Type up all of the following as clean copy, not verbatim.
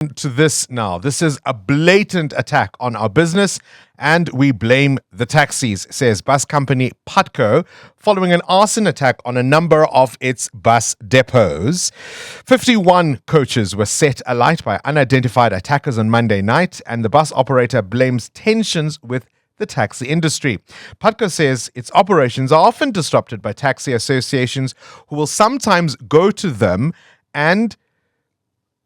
To this now. This is a blatant attack on our business, and we blame the taxis, says bus company Putco, following an arson attack on a number of its bus depots. 51 coaches were set alight by unidentified attackers on Monday night, and the bus operator blames tensions with the taxi industry. Putco says its operations are often disrupted by taxi associations who will sometimes go to them and,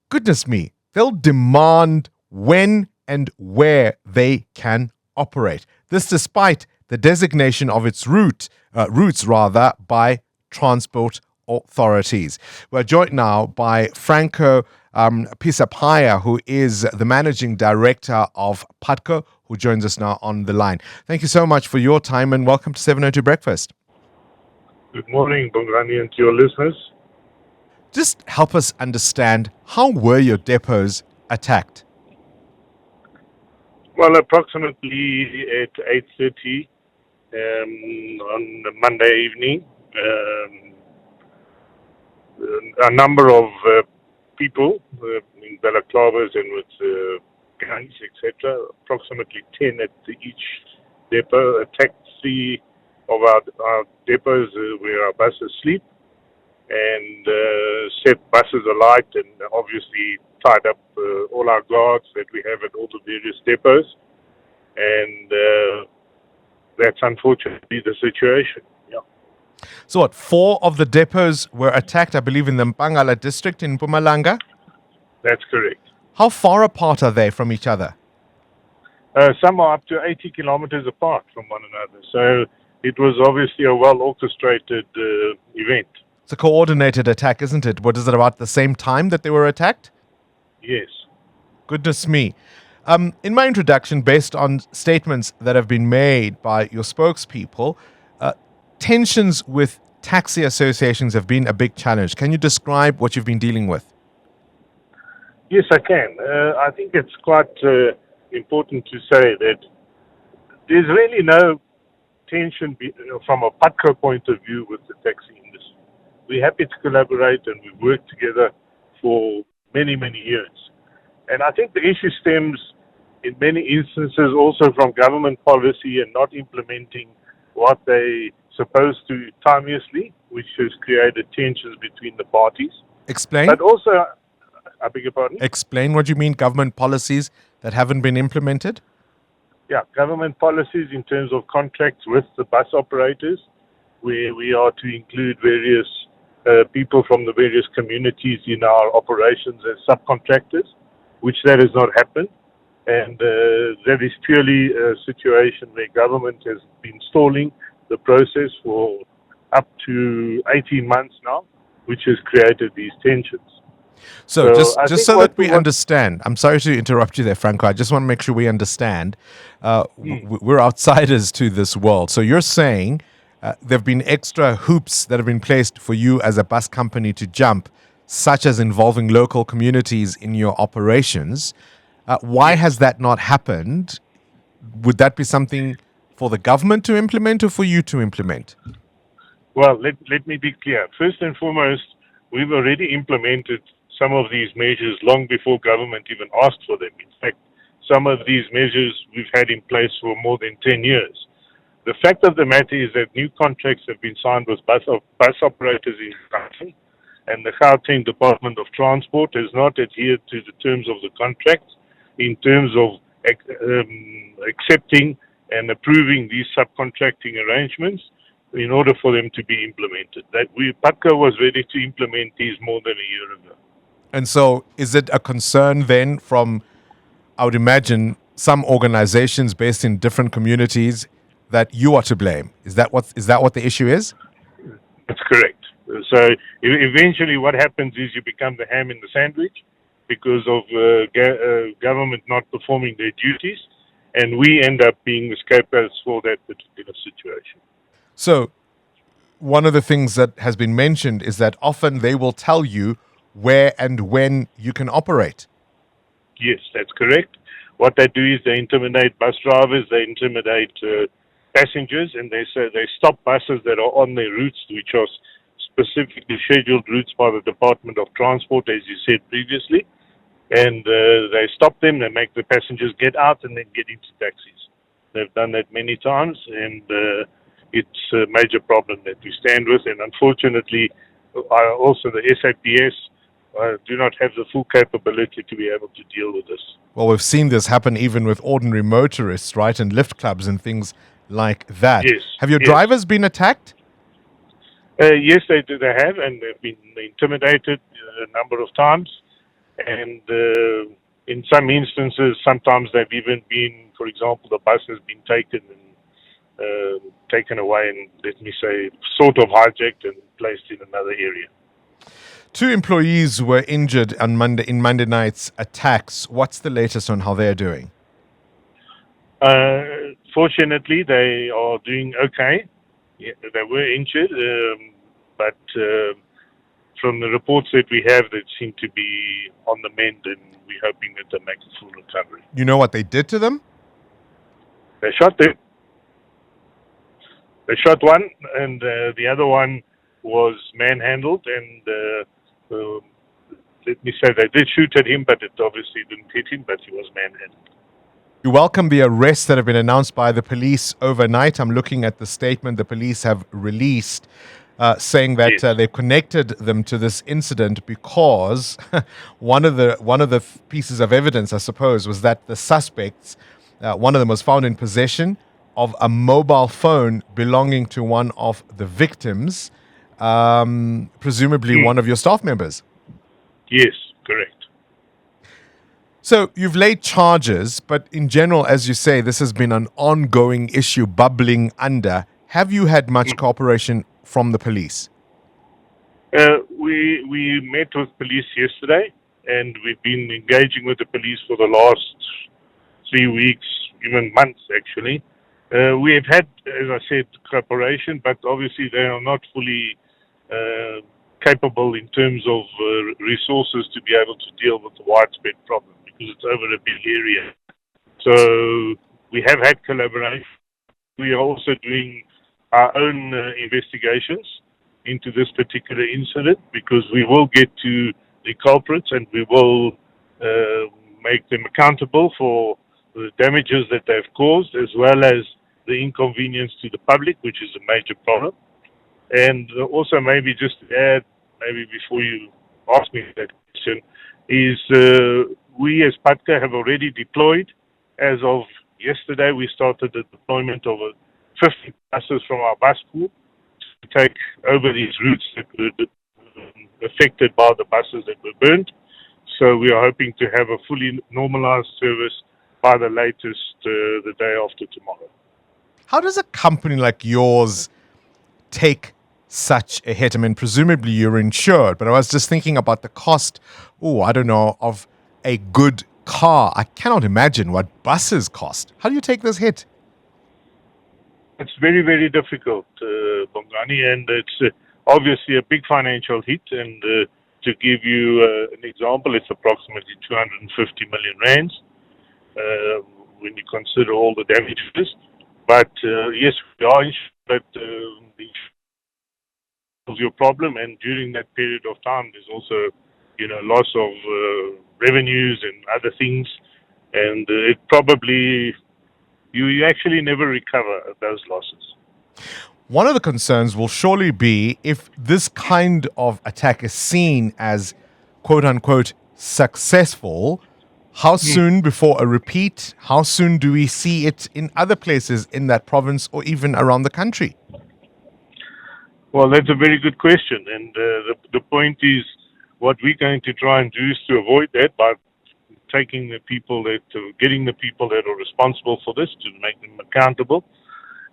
goodness me, they'll demand when and where they can operate. This despite the designation of its routes by transport authorities. We're joined now by Franco Pisapia, who is the managing director of Putco, who joins us now on the line. Thank you so much for your time and welcome to 702 Breakfast. Good morning, Bongani, and to your listeners. Just help us understand, how were your depots attacked? Well, approximately at 8:30 on Monday evening, a number of people in balaclavas and with guns, etc., approximately 10 at each depot, attacked 3 of our depots where our buses sleep, and set buses alight and obviously tied up all our guards that we have at all the various depots. And that's unfortunately the situation. Yeah. So what, 4 of the depots were attacked, I believe, in the Mpumalanga district in Mpumalanga? That's correct. How far apart are they from each other? Some are up to 80 kilometers apart from one another. So it was obviously a well-orchestrated event. It's a coordinated attack, isn't it? What is it, about the same time that they were attacked? Yes. Goodness me. In my introduction, based on statements that have been made by your spokespeople, tensions with taxi associations have been a big challenge. Can you describe what you've been dealing with? Yes, I can. I think it's quite important to say that there's really no tension from a Putco point of view with the taxi industry. We're happy to collaborate and we've worked together for many, many years. And I think the issue stems in many instances also from government policy and not implementing what they supposed to timeously, which has created tensions between the parties. Explain. But also, I beg your pardon? Explain what you mean, government policies that haven't been implemented? Yeah, government policies in terms of contracts with the bus operators, where we are to include various people from the various communities in our operations as subcontractors, which that has not happened. And that is purely a situation where government has been stalling the process for up to 18 months now, which has created these tensions. So just so that we understand, I'm sorry to interrupt you there, Franco. I just want to make sure we understand. We're outsiders to this world. So you're saying there have been extra hoops that have been placed for you as a bus company to jump, such as involving local communities in your operations. Why has that not happened? Would that be something for the government to implement or for you to implement? Well, let me be clear. First and foremost, we've already implemented some of these measures long before government even asked for them. In fact, some of these measures we've had in place for more than 10 years. The fact of the matter is that new contracts have been signed with bus operators in the country, and the Gauteng Department of Transport has not adhered to the terms of the contracts in terms of accepting and approving these subcontracting arrangements in order for them to be implemented. Putco was ready to implement these more than a year ago. And so is it a concern then from, I would imagine, some organizations based in different communities that you are to blame? Is that what the issue is? That's correct. So eventually what happens is you become the ham in the sandwich because of government not performing their duties, and we end up being the scapegoats for that particular situation. So one of the things that has been mentioned is that often they will tell you where and when you can operate. Yes, that's correct. What they do is they intimidate bus drivers, they intimidate passengers, and they stop buses that are on their routes, which are specifically scheduled routes by the Department of Transport, as you said previously. and they stop them, they make the passengers get out and then get into taxis. They've done that many times, and it's a major problem that we stand with. And unfortunately, also the SAPS do not have the full capability to be able to deal with this. Well, we've seen this happen even with ordinary motorists, right, and lift clubs and things like that. Yes. Have your Yes. drivers been attacked? Yes, they do. They have, and they've been intimidated a number of times. And in some instances, sometimes they've even been, for example, the bus has been taken away and, let me say, sort of hijacked and placed in another area. 2 employees were injured on Monday night's attacks. What's the latest on how they're doing? Fortunately, they are doing okay. Yeah, they were injured, but from the reports that we have, they seem to be on the mend, and we're hoping that they make a full recovery. You know what they did to them? They shot them. They shot one, and the other one was manhandled, and let me say they did shoot at him, but it obviously didn't hit him, but he was manhandled. You welcome the arrests that have been announced by the police overnight. I'm looking at the statement the police have released, saying that Yes. they've connected them to this incident because one of the pieces of evidence, I suppose, was that the suspects, one of them was found in possession of a mobile phone belonging to one of the victims, presumably one of your staff members. Yes, correct. So you've laid charges, but in general, as you say, this has been an ongoing issue bubbling under. Have you had much cooperation from the police? We met with police yesterday, and we've been engaging with the police for the last 3 weeks, even months actually. We have had, as I said, cooperation, but obviously they are not fully capable in terms of resources to be able to deal with the widespread problem because it's over a big area. So we have had collaboration. We are also doing our own investigations into this particular incident because we will get to the culprits and we will make them accountable for the damages that they've caused as well as the inconvenience to the public, which is a major problem. And also maybe just to add, maybe before you ask me that question, is we as Putco have already deployed. As of yesterday, we started the deployment of 50 buses from our bus pool to take over these routes that were affected by the buses that were burnt. So we are hoping to have a fully normalized service by the latest the day after tomorrow. How does a company like yours take such a hit? I mean, presumably you're insured, but I was just thinking about the cost, of a good car. I cannot imagine what buses cost. How do you take this hit? It's very, very difficult, Bongani, and it's obviously a big financial hit. And to give you an example, it's approximately 250 million rands when you consider all the damages. But yes, we are insured, but the your problem, and during that period of time, there's also, loss of revenues and other things, and it probably you actually never recover those losses. One of the concerns will surely be if this kind of attack is seen as quote unquote successful. How soon before a repeat? How soon do we see it in other places in that province or even around the country? Well, that's a very good question, and the point is, what we're going to try and do is to avoid that by getting the people that are responsible for this to make them accountable,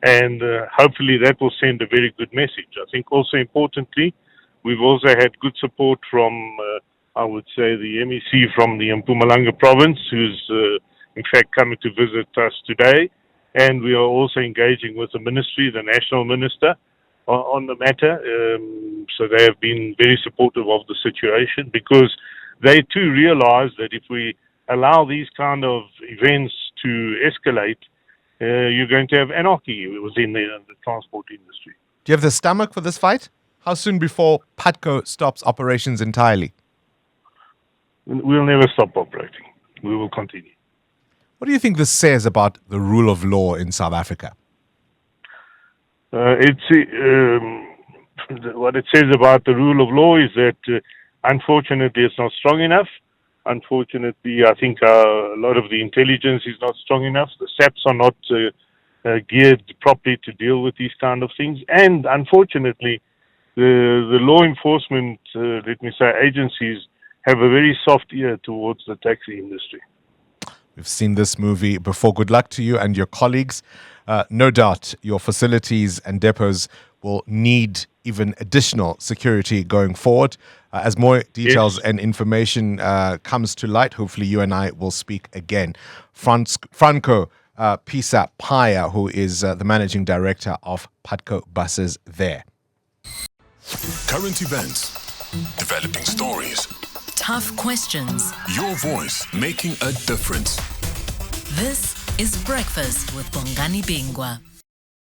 and hopefully that will send a very good message. I think also importantly, we've also had good support from, I would say, the MEC from the Mpumalanga province, who's in fact coming to visit us today, and we are also engaging with the ministry, the national minister, on the matter. So they have been very supportive of the situation because they too realize that if we allow these kind of events to escalate, you're going to have anarchy within the transport industry. Do you have the stomach for this fight? How soon before Putco stops operations entirely? we'll never stop operating. We will continue. What do you think this says about the rule of law in South Africa? What it says about the rule of law is that unfortunately it's not strong enough. Unfortunately, I think a lot of the intelligence is not strong enough. The SAPs are not geared properly to deal with these kind of things. And unfortunately, the law enforcement, agencies have a very soft ear towards the taxi industry. We've seen this movie before. Good luck to you and your colleagues. No doubt your facilities and depots will need even additional security going forward. As more details and information comes to light, hopefully you and I will speak again. Franco Pisapia, who is the managing director of Putco buses there. Current events, developing stories, tough questions. Your voice making a difference. This is Breakfast with Bongani Bingwa.